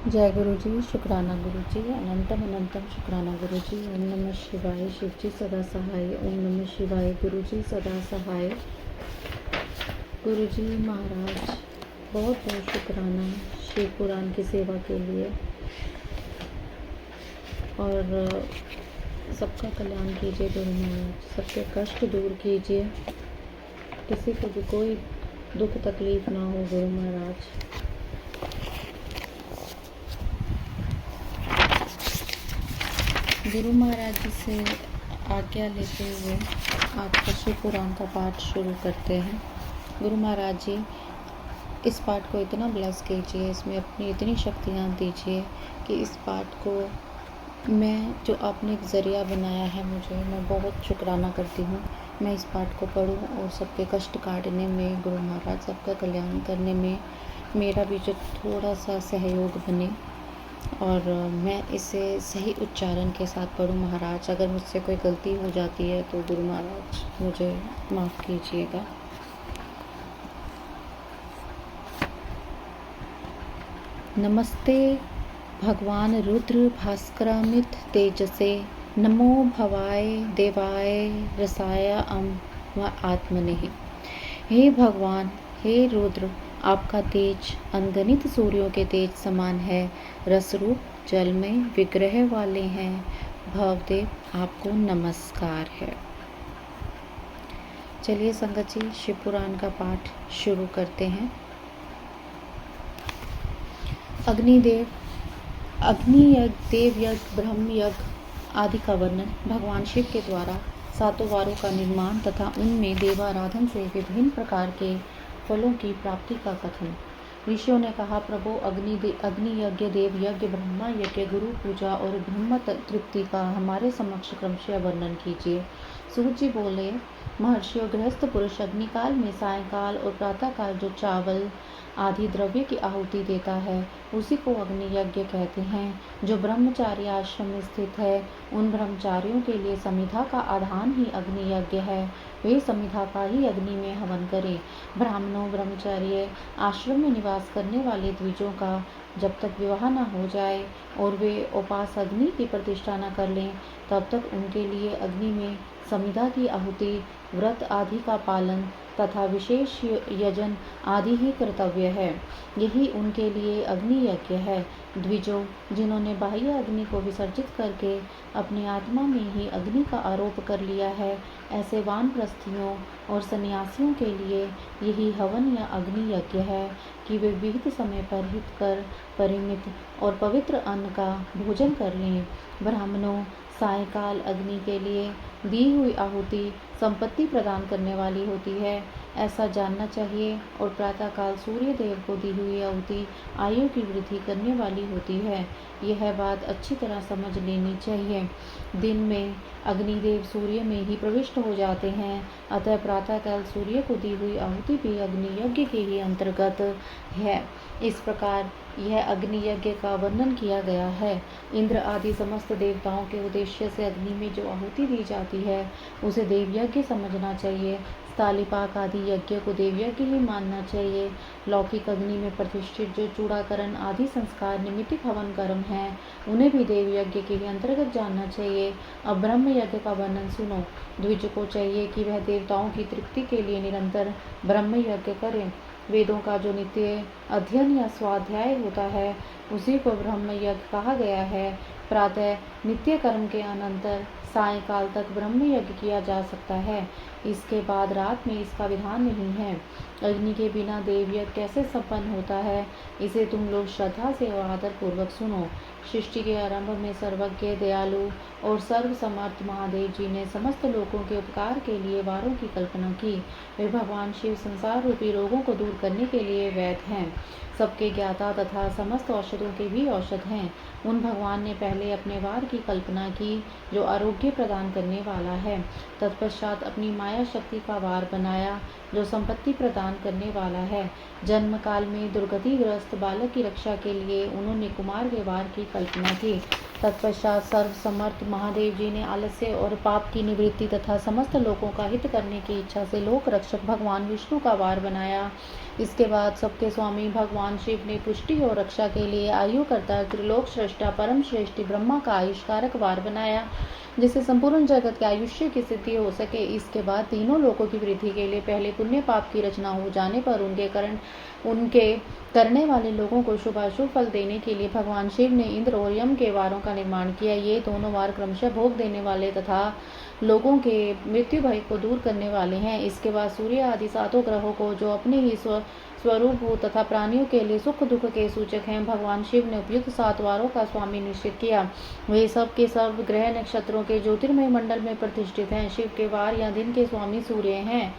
जय गुरु जी। शुक्राना गुरु जी। अनंतम अनंतम शुक्राना गुरु जी। ओम नमः शिवाय। शिव जी सदा सहाय। ओम नमः शिवाय। गुरु जी सदा सहाय। गुरु जी महाराज बहुत बहुत शुक्राना शिव पुराण की सेवा के लिए। और सबका कल्याण कीजिए गुरु महाराज, सबके कष्ट दूर कीजिए, किसी को भी कोई दुख तकलीफ ना हो गुरु महाराज। गुरु महाराज जी से आज्ञा लेते हुए आज का शिव पुराण का पाठ शुरू करते हैं। गुरु महाराज जी इस पाठ को इतना ब्लेस कीजिए, इसमें अपनी इतनी शक्तियाँ दीजिए कि इस पाठ को मैं जो आपने एक ज़रिया बनाया है मुझे, मैं बहुत शुक्राना करती हूँ। मैं इस पाठ को पढूँ और सबके कष्ट काटने में गुरु महाराज, सबका कल्याण करने में मेरा भी जो थोड़ा सा सहयोग बने, और मैं इसे सही उच्चारण के साथ पढूँ महाराज। अगर मुझसे कोई गलती हो जाती है तो गुरु महाराज मुझे माफ़ कीजिएगा। नमस्ते भगवान रुद्र भास्करामित तेजसे, नमो भवाय देवाय रसाय व आत्मने। हे भगवान, हे रुद्र, आपका तेज अनगणित सूर्यों के तेज समान है। रसरूप जल में विग्रह वाले हैं। भवदेव, आपको नमस्कार है। चलिए संगत जी शिव पुराण का पाठ शुरू करते हैं। अग्निदेव, अग्नि यज्ञ, देव यज्ञ, ब्रह्म यज्ञ आदि का वर्णन भगवान शिव के द्वारा सातों वारों का निर्माण तथा उनमें देवाराधन से विभिन्न प्रकार के फलों की प्राप्ति का कथन। ऋषियों ने कहा, प्रभु अग्नि यज्ञ, देव यज्ञ, ब्रह्मा यज्ञ, गुरु पूजा और ब्रह्म तृप्ति का हमारे समक्ष क्रमशः वर्णन कीजिए। सूत जी बोले, महर्षियों, गृहस्थ पुरुष अग्निकाल में सायंकाल और प्रातःकाल जो चावल आदि द्रव्य की आहुति देता है उसी को अग्नि यज्ञ कहते हैं। जो ब्रह्मचारी आश्रम में स्थित है उन ब्रह्मचारियों के लिए समिधा का आधान ही अग्नि यज्ञ है। वे समिधा का ही अग्नि में हवन करें। ब्राह्मणों, ब्रह्मचार्य आश्रम में निवास करने वाले द्विजों का जब तक विवाह न हो जाए और वे उपास अग्नि की प्रतिष्ठा न कर लें तब तक उनके लिए अग्नि में समिधा की आहुति, व्रत आदि का पालन तथा विशेष यजन आदि ही कर्तव्य है। यही उनके लिए अग्नि यज्ञ है। द्विजों, जिन्होंने बाह्य अग्नि को विसर्जित करके अपनी आत्मा में ही अग्नि का आरोप कर लिया है, ऐसे वानप्रस्थियों और सन्यासियों के लिए यही हवन या अग्नि यज्ञ है कि वे विहित समय पर हित कर परिमित और पवित्र अन्न का भोजन कर लें। ब्राह्मणों, सायंकाल अग्नि के लिए दी हुई आहुति संपत्ति प्रदान करने वाली होती है, ऐसा जानना चाहिए, और प्रातःकाल सूर्य देव को दी हुई आहुति आयु की वृद्धि करने वाली होती है। यह बात अच्छी तरह समझ लेनी चाहिए। दिन में अग्निदेव सूर्य में ही प्रविष्ट हो जाते हैं, अतः प्रातःकाल सूर्य को दी हुई आहुति भी अग्नि यज्ञ के ही अंतर्गत है। इस प्रकार यह अग्नि यज्ञ का वर्णन किया गया है। इंद्र आदि समस्त देवताओं के उद्देश्य से अग्नि में जो आहुति दी जाती है उसे देव यज्ञ समझना चाहिए। स्थालीपाक आदि यज्ञ को देव यज्ञ ही मानना चाहिए। लौकिक अग्नि में प्रतिष्ठित जो चूड़ाकरण आदि संस्कार निमित्तिक हवन कर्म हैं उन्हें भी देव यज्ञ के ही अंतर्गत जानना चाहिए। अब ब्रह्म यज्ञ का वर्णन सुनो। द्विज को चाहिए कि वह देवताओं की तृप्ति के लिए निरंतर ब्रह्म यज्ञ करें। वेदों का जो नित्य अध्ययन या स्वाध्याय होता है उसी को ब्रह्म यज्ञ कहा गया है। प्रातः नित्य कर्म के अनंतर सायंकाल तक ब्रह्म यज्ञ किया जा सकता है, इसके बाद रात में इसका विधान नहीं है। अग्नि के बिना देव यज्ञ कैसे संपन्न होता है, इसे तुम लोग श्रद्धा से और आदर पूर्वक सुनो। सृष्टि के आरंभ में सर्वज्ञ, दयालु और सर्वसमर्थ महादेव जी ने समस्त लोगों के उपकार के लिए वारों की कल्पना की। वे भगवान शिव संसार रूपी रोगों को दूर करने के लिए वैद्य हैं, सबके ज्ञाता तथा समस्त औषधों के भी औषध हैं। उन भगवान ने पहले अपने वार की कल्पना की जो आरोग्य प्रदान करने वाला है। तत्पश्चात अपनी माया शक्ति का वार बनाया जो संपत्ति प्रदान करने वाला है। जन्म काल में दुर्गतिग्रस्त बालक की रक्षा के लिए उन्होंने कुमार के वार की कल्पना की। तत्पश्चात सर्वसमर्थ महादेव जी ने आलस्य और पाप की निवृत्ति तथा समस्त लोगों का हित करने की इच्छा से लोक रक्षक भगवान विष्णु का वार बनाया इसके बाद सबके स्वामी भगवान शिव ने पुष्टि और रक्षा के लिए आयु करता त्रिलोक श्रेष्ठा परम श्रेष्ठी ब्रह्मा का आयुष्कारक वार बनाया, जिससे संपूर्ण जगत के आयुष्य की सिद्धि हो सके। इसके बाद तीनों लोकों की वृद्धि के लिए पहले पुण्य पाप की रचना हो जाने पर उनके करने वाले लोगों को शुभाशुभ फल देने के लिए भगवान शिव ने इंद्र और यम के वारों का निर्माण किया। ये दोनों वार क्रमशः भोग देने वाले तथा लोगों के मृत्यु भय को दूर करने वाले हैं। इसके बाद सूर्य आदि सातों ग्रहों को, जो अपने ही स्वरूप हो तथा प्राणियों के लिए सुख दुख के सूचक हैं, भगवान शिव ने उपयुक्त 7 वारों का स्वामी निश्चित किया। वे सब के सब ग्रह नक्षत्रों के ज्योतिर्मय मंडल में प्रतिष्ठित हैं। शिव के वार या दिन के स्वामी सूर्य हैं।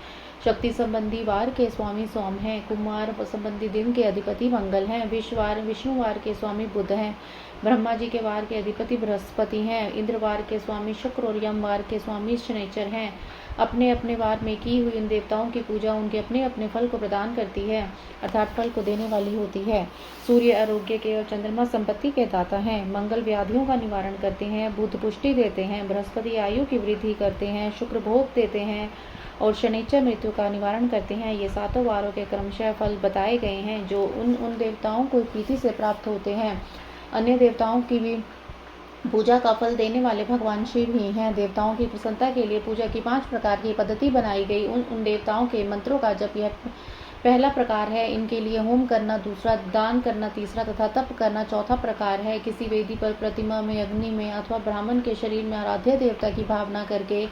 शक्ति संबंधी वार के स्वामी सोम हैं। कुमार संबंधी दिन के अधिपति मंगल हैं। विष्णुवार के स्वामी बुध हैं। ब्रह्मा जी के वार के अधिपति बृहस्पति हैं। इंद्रवार के स्वामी शुक्र और यमवार के स्वामी शनिचर हैं। अपने अपने वार में की हुई इन देवताओं की पूजा उनके अपने अपने फल को प्रदान करती है, अर्थात फल को देने वाली होती है। सूर्य आरोग्य के और चंद्रमा संपत्ति के दाता हैं। मंगल व्याधियों का निवारण करते हैं। बुध पुष्टि देते हैं। बृहस्पति आयु की वृद्धि करते हैं। शुक्र भोग देते हैं और शनिचर मृत्यु का निवारण करते हैं। ये सातों वारों के क्रमशः फल बताए गए हैं, जो उन देवताओं को प्रीति से प्राप्त होते हैं। अन्य देवताओं की भी पूजा का फल देने वाले भगवान शिव ही हैं। देवताओं की प्रसन्नता के लिए पूजा की 5 प्रकार की पद्धति बनाई गई। उन देवताओं के मंत्रों का जप यह पहला प्रकार है। इनके लिए होम करना दूसरा, दान करना तीसरा तथा तप करना चौथा प्रकार है। किसी वेदी पर, प्रतिमा में, अग्नि में अथवा ब्राह्मण के शरीर में आराध्य देवता की भावना करके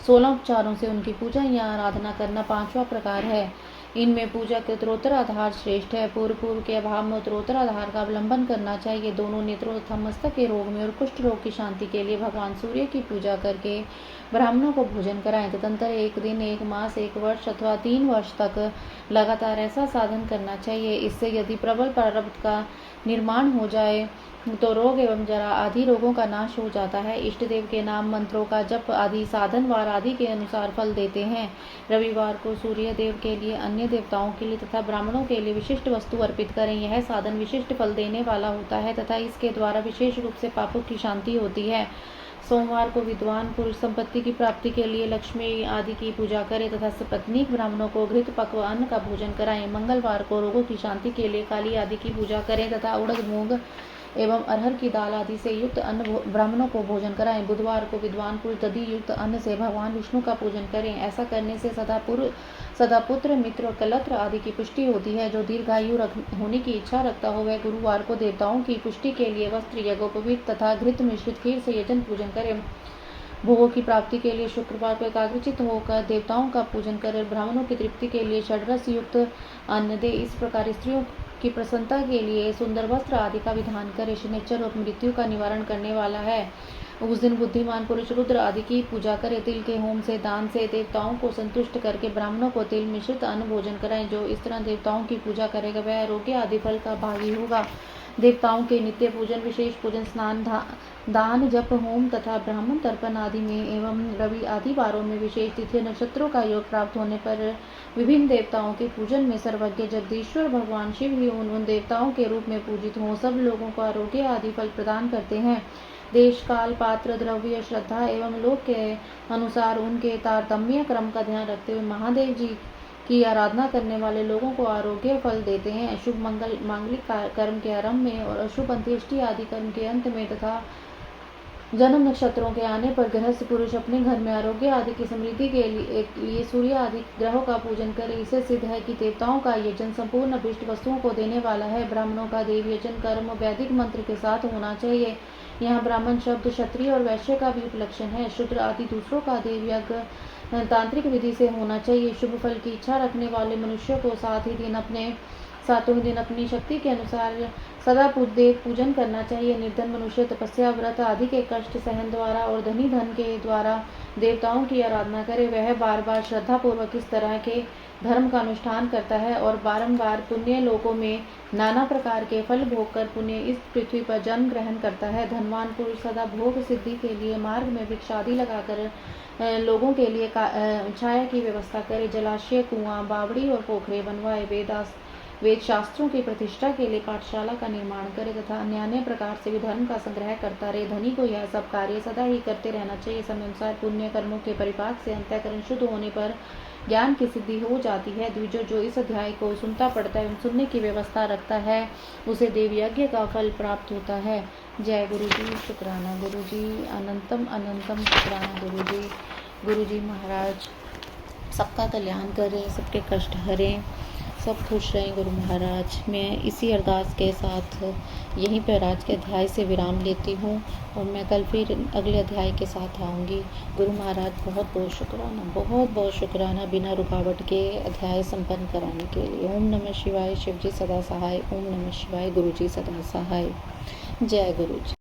16 उपचारों से उनकी पूजा या आराधना करना पांचवा प्रकार है। इनमें पूजा के उत्तरोत्तर आधार श्रेष्ठ है। पूर्व के अभाव में उत्तरोत्तर आधार का अवलंबन करना चाहिए। दोनों नेत्रों तथा मस्तक के रोग में और कुष्ठ रोग की शांति के लिए भगवान सूर्य की पूजा करके ब्राह्मणों को भोजन कराएं। तदंतर 1 दिन, 1 मास, 1 वर्ष अथवा 3 वर्ष तक लगातार ऐसा साधन करना चाहिए। इससे यदि प्रबल प्रारब्ध का निर्माण हो जाए तो रोग एवं जरा आदि रोगों का नाश हो जाता है। इष्ट देव के नाम मंत्रों का जप आदि साधन वार आदि के अनुसार फल देते हैं। रविवार को सूर्य देव के लिए, अन्य देवताओं के लिए तथा ब्राह्मणों के लिए विशिष्ट वस्तु अर्पित करें। यह साधन विशिष्ट फल देने वाला होता है तथा इसके द्वारा विशेष रूप से पापों की शांति होती है। सोमवार को विद्वान पुरुष संपत्ति की प्राप्ति के लिए लक्ष्मी आदि की पूजा करें तथा सपत्नीक ब्राह्मणों को घृत पक्व अन्न का भोजन कराएं। मंगलवार को रोगों की शांति के लिए काली आदि की पूजा करें तथा उड़द, मूंग एवं अरहर की दाल आदि से युक्त अन्न ब्राह्मणों को भोजन कराएं। बुधवार को विद्वान पुरुष दधि युक्त अन्न से भगवान विष्णु का पूजन करें। ऐसा करने से सदा पुत्र, मित्र और कलत्र आदि की पुष्टि होती है। जो दीर्घायु होने की इच्छा रखता हो वह गुरुवार को देवताओं की पुष्टि के लिए वस्त्र, यज्ञोपवीत तथा घृत मिश्रित खीर से यजन पूजन करें। भोगों की प्राप्ति के लिए शुक्रवार को एकाग्रचित होकर देवताओं का पूजन करें। ब्राह्मणों की तृप्ति के लिए षड्रस युक्त अन्न दे। इस प्रकार स्त्रियों की प्रसन्नता के लिए सुंदर वस्त्र आदि का विधान करे। शनिचर और मृत्यु का निवारण करने वाला है। उस दिन बुद्धिमान पुरुष रुद्र आदि की पूजा करे। तिल के होम से, दान से देवताओं को संतुष्ट करके ब्राह्मणों को तिल मिश्रित अन्न भोजन कराएं। जो इस तरह देवताओं की पूजा करेगा वह आरोग्य आदि फल का भागी होगा। देवताओं के नित्य पूजन, विशेष पूजन, स्नान, दान, जप, होम तथा ब्राह्मण तर्पण आदि में एवं रवि आदि वारों में विशेष तिथि नक्षत्रों का योग प्राप्त होने पर विभिन्न देवताओं के पूजन में सर्वज्ञ जगदीश्वर भगवान शिव ही उन देवताओं के रूप में पूजित हों। सब लोगों को आरोग्य आदि फल प्रदान करते हैं। देश, काल, पात्र, द्रव्य, श्रद्धा एवं लोक के अनुसार उनके तारतम्य क्रम का ध्यान रखते हुए महादेव जी की आराधना करने वाले लोगों को आरोग्य फल देते हैं। शुभ मांगलिक कर्म के आरंभ में और अशुभ अंत्येष्टि आदि कर्म के अंत में तथा जन्म नक्षत्रों के आने पर गृहस्थ पुरुष अपने घर में आरोग्य आदि की समृद्धि के लिए सूर्य आदि ग्रहों का पूजन करे। इससे सिद्ध है कि देवताओं का यजन संपूर्ण अभिष्ट वस्तुओं को देने वाला है। ब्राह्मणों का देव यजन कर्म वैदिक मंत्र के साथ होना चाहिए। यहाँ ब्राह्मण शब्द क्षत्रिय और वैश्य का भी उपलक्षण है। शूद्र आदि दूसरों का देव यज्ञ तांत्रिक विधि से होना चाहिए। शुभ फल की इच्छा रखने वाले मनुष्यों को सातों ही दिन अपनी शक्ति के अनुसार सदा देव पूजन करना चाहिए। निर्धन मनुष्य तपस्या, व्रत आदि के कष्ट सहन द्वारा और धनी धन के द्वारा देवताओं की आराधना करे। वह बार बार श्रद्धा पूर्वक इस तरह के धर्म का अनुष्ठान करता है और बारंबार पुण्य लोकों में नाना प्रकार के फल भोग कर पुण्य इस पृथ्वी पर जन्म ग्रहण करता है। धनवान पुरुष सदा भोग सिद्धि के लिए मार्ग में वृक्ष आदि लगाकर लोगों के लिए छाया की व्यवस्था करे। जलाशय, कुआं, बावड़ी और पोखरे बनवाए। वेद शास्त्रों की प्रतिष्ठा के लिए पाठशाला का निर्माण करे तथा अन्य प्रकार से भी धर्म का संग्रह करता रहे। धनी को यह सब कार्य सदा ही करते रहना चाहिए। समय अनुसार पुण्य कर्मों के परिपाक से अंतःकरण शुद्ध होने पर ज्ञान की सिद्धि हो जाती है। द्विजो जो इस अध्याय को सुनता पढ़ता एवं सुनने की व्यवस्था रखता है उसे देव यज्ञ का फल प्राप्त होता है। जय गुरु जी। शुक्राना गुरु जी। अनंतम अनंतम शुक्राना गुरु जी। गुरु जी महाराज सबका कल्याण करें, सबके कष्ट हरें, सब खुश रहें गुरु महाराज। मैं इसी अरदास के साथ यहीं पर आज के अध्याय से विराम लेती हूँ और मैं कल फिर अगले अध्याय के साथ आऊँगी। गुरु महाराज बहुत बहुत शुक्राना, बहुत बहुत शुक्राना बिना रुकावट के अध्याय संपन्न कराने के लिए। ओम नमः शिवाय। शिव जी सदा सहाय। ओम नमः शिवाय। गुरु जी सदा सहाय। जय गुरु जी।